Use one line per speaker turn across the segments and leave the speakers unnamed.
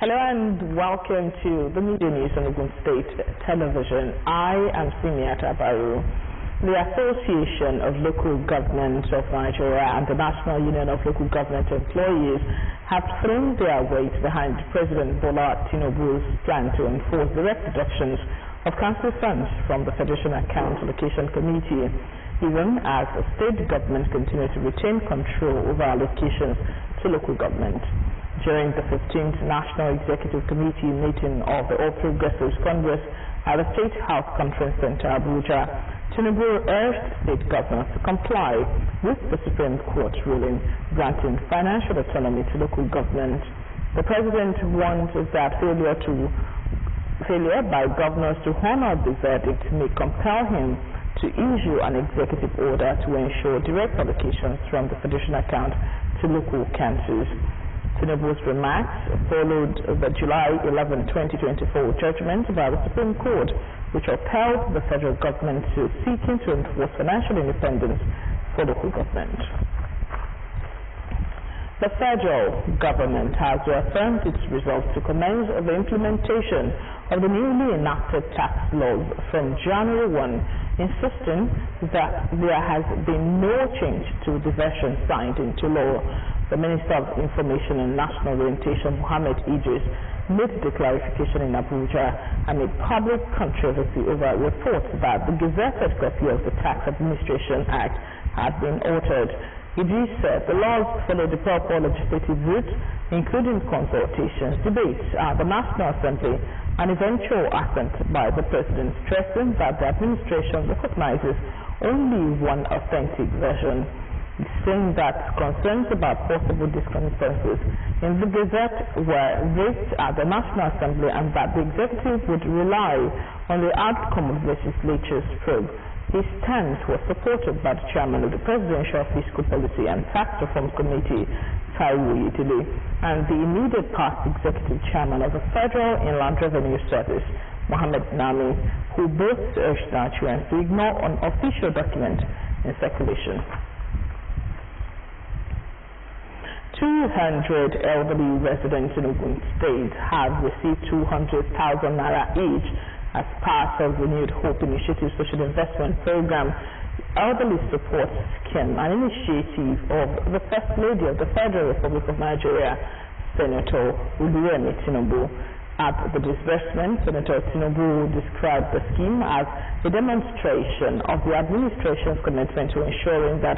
Hello and welcome to the Media News on Ogun State Television. I am Simiata Baru. The Association of Local Governments of Nigeria and the National Union of Local Government Employees have thrown their weight behind President Bola Tinubu's plan to enforce direct deductions of council funds from the Federation Account Allocation Committee, even as the state government continues to retain control over allocations to local government. During the 15th National Executive Committee meeting of the All Progressives Congress at the State House Conference Center, Abuja, Tinubu urged state governors to comply with the Supreme Court ruling granting financial autonomy to local government. The president warned that failure by governors to honor the verdict may compel him to issue an executive order to ensure direct allocations from the Federation account to local councils. Tinubu's remarks followed the July 11, 2024 judgment by the Supreme Court, which upheld the federal government seeking to enforce financial independence for local government. The federal government has reaffirmed its resolve to commence the implementation of the newly enacted tax laws from January 1, insisting that there has been no change to the version signed into law. The Minister of Information and National Orientation, Mohammed Idris, made the clarification in Abuja amid public controversy over reports that the gazetted copy of the Tax Administration Act had been altered. Idris said the laws follow the proper legislative route, including consultations, debates at the National Assembly, and eventual assent by the President, stressing that the administration recognizes only one authentic version. Saying that concerns about possible disconsensus in the Gazette were raised at the National Assembly and that the executive would rely on the outcome of the legislature's probe. His stance was supported by the chairman of the Presidential Fiscal Policy and Tax Reform Committee, Taiwo Yedele, and the immediate past executive chairman of the Federal Inland Revenue Service, Mohammed Nami, who both urged Nigerians to ignore unofficial documents in circulation. 200 elderly residents in Ogun State have received 200,000 naira each as part of the Renewed Hope Initiative Social Investment Program, Elderly Support Scheme, an initiative of the First Lady of the Federal Republic of Nigeria, Senator Oluwemi Tinubu. At the disbursement, Senator Tinubu described the scheme as a demonstration of the administration's commitment to ensuring that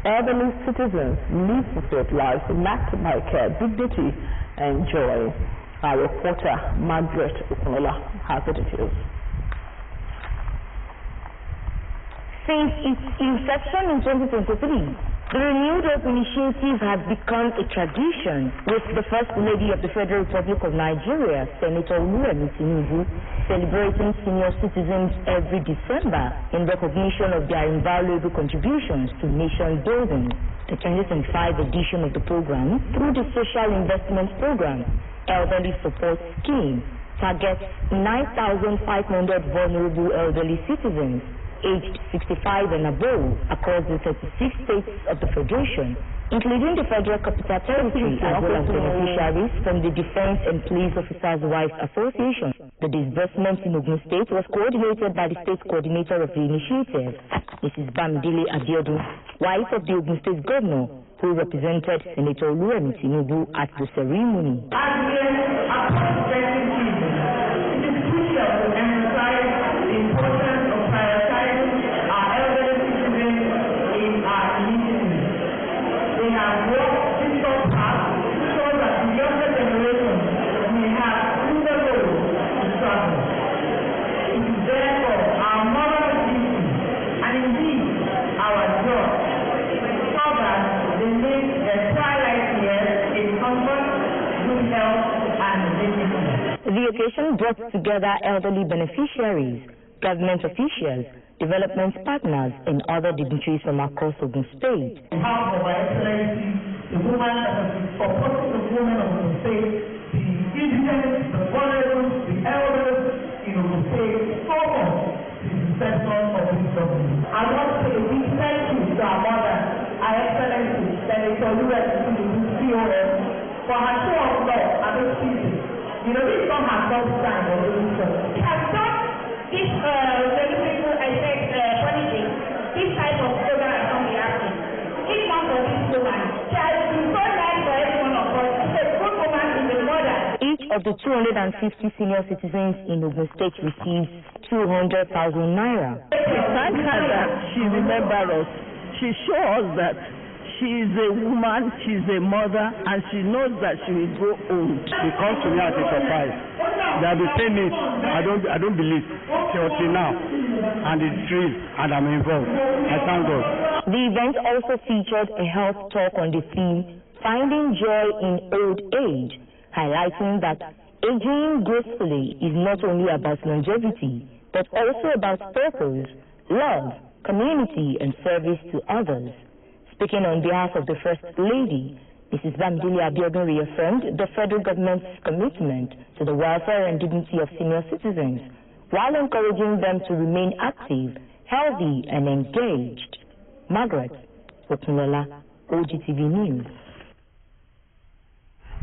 elderly citizens live fulfilled lives marked by care, dignity, and joy. Our reporter, Margaret Okunola, has the details.
Since its inception in 2023, the Renewed Hope Initiative has become a tradition, with the First Lady of the Federal Republic of Nigeria, Senator Oluwemi Tinubu, celebrating senior citizens every December in recognition of their invaluable contributions to nation building. The 2025 edition of the program, through the Social Investment Program, Elderly Support Scheme, targets 9,500 vulnerable elderly citizens aged 65 and above across the 36 states of the Federation, including the Federal Capital Territory, as well as beneficiaries from the Defense and Police Officers' Wives Association. The disbursement in Ogun State was coordinated by the State Coordinator of the initiative, Mrs. Bamidele Abiodun, wife of the Ogun State Governor, who represented Senator Oluwemi Tinubu at the ceremony. The occasion brought together elderly beneficiaries, government officials, development partners, and other dignitaries from across Ogun State.
On behalf of our Excellency, the woman that has been supporting the women of Ogun State, the indigents, the vulnerable, the elders in Ogun State, so much to the inception of this government. I want to say a big thank you to our mother, our Excellency, Senator Oluwemi Tinubu, CON, for her show of love and those people this is not her first time of doing so. She has done this celebrity, I said, punishing, this type of program has not been happening. Each one for this woman, she has been so nice for every one of us. She's a good woman, she's a mother.
Each of the 250 senior citizens in Ogun State received 200,000 naira.
Thank her that she remembers us. She shows us that she is a woman, she is a mother, and she knows that she will grow old.
It comes to me as a surprise. They have been saying it. I don't believe till now. And it's true, and I'm involved. I thank God.
The event also featured a health talk on the theme, Finding Joy in Old Age, highlighting that aging gracefully is not only about longevity, but also about purpose, love, community, and service to others. Speaking on behalf of the First Lady, Mrs. Bamidele Abiodun reaffirmed the federal government's commitment to the welfare and dignity of senior citizens, while encouraging them to remain active, healthy, and engaged. Margaret Okunlola, OGTV News.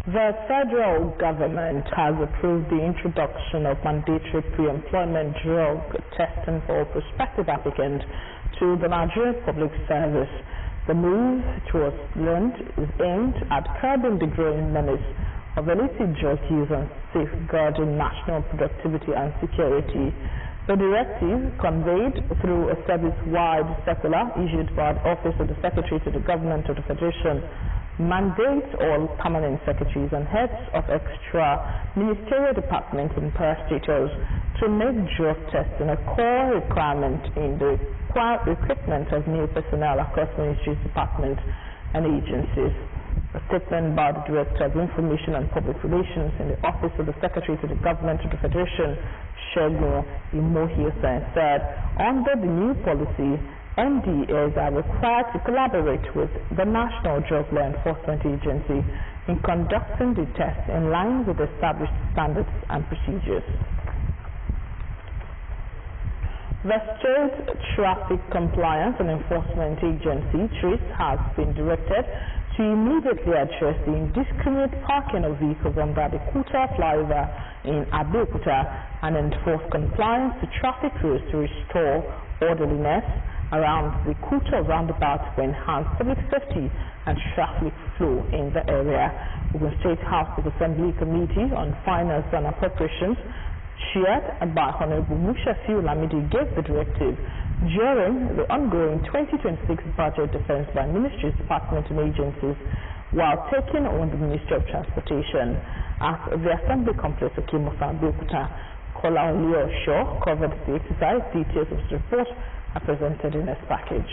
The federal government has approved the introduction of mandatory pre-employment drug testing for prospective applicants to the Nigerian Public Service. The move, which was launched, is aimed at curbing the growing menace of illicit drug use and safeguarding national productivity and security. The directive, conveyed through a service-wide circular issued by the Office of the Secretary to the Government of the Federation, mandates all permanent secretaries and heads of extra ministerial departments and parastatals to make drug testing a core requirement in the recruitment of new personnel across ministries, departments, and agencies. A statement by the Director of Information and Public Relations in the Office of the Secretary to the Government of the Federation, Segun Imohiosa, said, under the new policy, MDAs are required to collaborate with the National Drug Law Enforcement Agency in conducting the test in line with established standards and procedures. The State Traffic Compliance and Enforcement Agency, TRIS, has been directed to immediately address the indiscriminate parking of vehicles under the Kuta flyover in Abeokuta and enforce compliance to traffic rules to restore orderliness around the Kuta roundabout to enhance public safety and traffic flow in the area. Ogun State House of Assembly Committee on Finance and Appropriations, chaired by Honorable Mushafiu Lamidi, gave the directive during the ongoing 2026 budget defense by ministries, departments, and agencies, while taking on the Ministry of Transportation. At the Assembly Complex of Kimofa, Abeokuta, Kola Leo Shaw covered the exercise. Details of the report are presented in this package.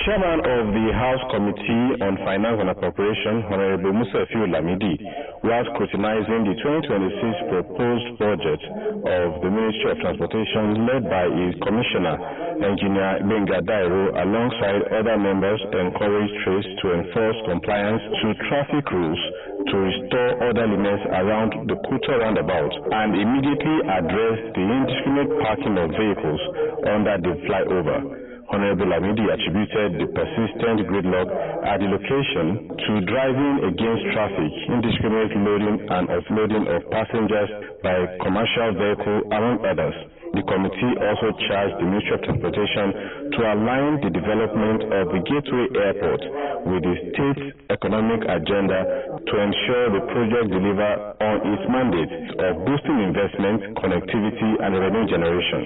Chairman of the House Committee on Finance and Appropriation, Honorable Mushafiu Lamidi, was scrutinizing the 2026 proposed budget of the Ministry of Transportation led by its Commissioner, Engineer Benga Dairo, alongside other members, encouraged TRIS to enforce compliance to traffic rules to restore orderliness around the Kuta roundabout and immediately address the indiscriminate parking of vehicles under the flyover. Honorable Lamidi attributed the persistent gridlock at the location to driving against traffic, indiscriminate loading and offloading of passengers by commercial vehicle, among others. The committee also charged the Ministry of Transportation to align the development of the Gateway Airport with the state's economic agenda to ensure the project deliver on its mandate of boosting investment, connectivity, and revenue generation.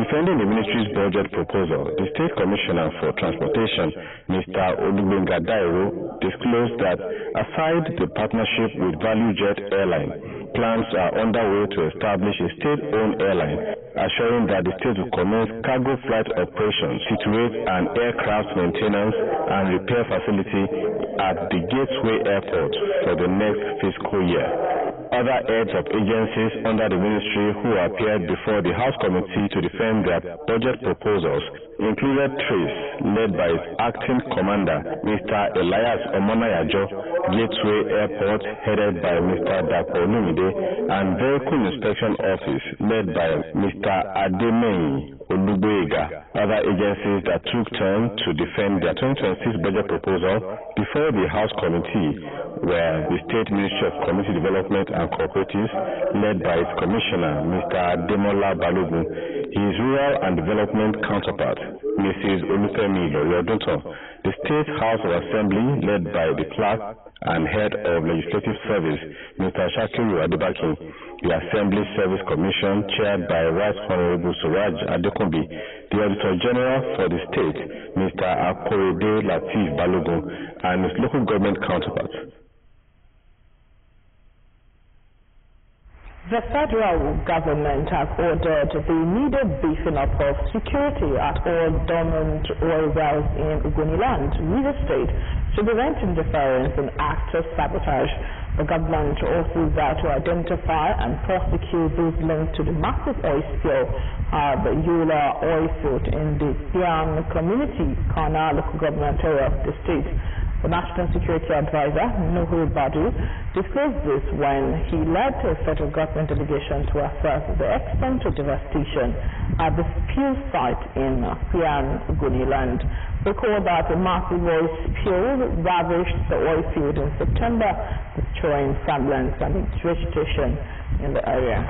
Defending the ministry's budget proposal, the State Commissioner for Transportation, Mr. Olubenga Dairo, disclosed that aside the partnership with ValueJet Airline, plans are underway to establish a state-owned airline, assuring that the state will commence cargo flight operations, situate an aircraft maintenance and repair facility at the Gateway Airport for the next fiscal year. Other heads of agencies under the ministry who appeared before the House Committee to defend their budget proposals included TRIS, led by its acting commander, Mr. Elias Omonayajo, Gateway Airport, headed by Mr. Dapo Olumide, and Vehicle Inspection Office, led by Mr. Ademei Olugbega. Other agencies that took turn to defend their 2026 budget proposal before the House Committee were the State Ministry of Community Development and Cooperatives, led by its Commissioner, Mr. Demola Balogun, his Rural and Development counterpart, Mrs. Olufemi Loriodunton, the State House of Assembly, led by the Clerk and Head of Legislative Service, Mr. Shakiru Adebakin, the Assembly Service Commission, chaired by Right Honorable Suraj Adekunbi, the Auditor General for the State, Mr. Akorede Latif Balogun, and his local government counterparts.
The federal government has ordered the immediate beefing up of security at all dormant oil wells in Ogoniland, River State, to prevent interference and acts of sabotage. The government also vowed to identify and prosecute those linked to the massive oil spill at the Yola oil field in the Pian community, Kana local government area of the state. The National Security Advisor, Nuhu Badu, disclosed this when he led a federal government delegation to assess the extent of devastation at the spill site in Pian, Ogoniland. Recall that a massive oil spill ravaged the oil field in September, destroying farmlands and vegetation in the area.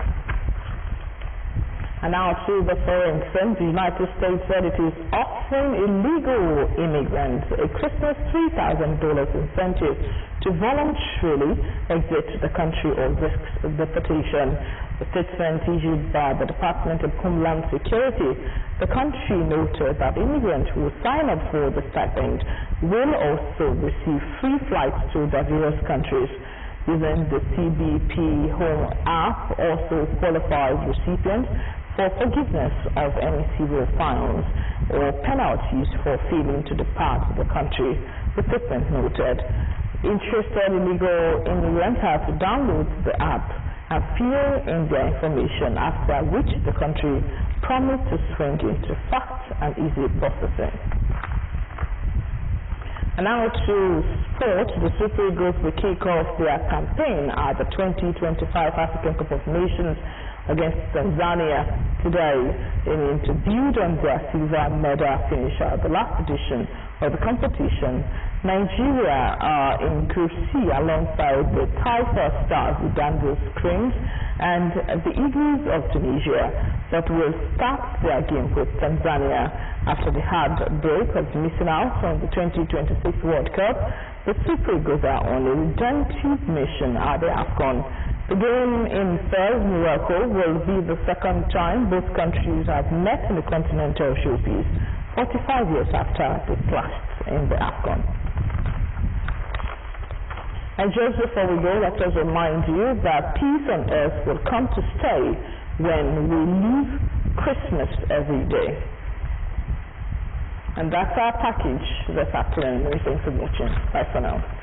And now to the foreign front, the United States said it is offering illegal immigrants a Christmas $3,000 incentive to voluntarily exit the country or risk deportation. The statement issued by the Department of Homeland Security, the country noted that immigrants who sign up for the stipend will also receive free flights to diverse countries. Using the CBP Home app also qualifies recipients for forgiveness of any civil fines or penalties for failing to depart the country. The statement noted, interested illegal immigrants have to download the app and fill in their information, after which the country promised to swing into fast and easy processing. And now to sport. The Super Eagles will kick off their campaign at the 2025 African Cup of Nations against Tanzania today, aiming to build on their silver medal finish at the last edition of the competition. Nigeria are in Group C alongside the Taifa Stars, the Danville Cranes, and the Eagles of Tunisia, but will start their game with Tanzania after the hard break of missing out on the 2026 World Cup. The Super Eagles are on a redemptive mission at the AFCON. The game in Fez, Morocco, will be the second time both countries have met in the continental showpiece, 45 years after they clashed in the AFCON. And just before we go, let us remind you that peace on earth will come to stay when we leave Christmas every day. And that's our package this afternoon. Many thanks for watching. Bye for now.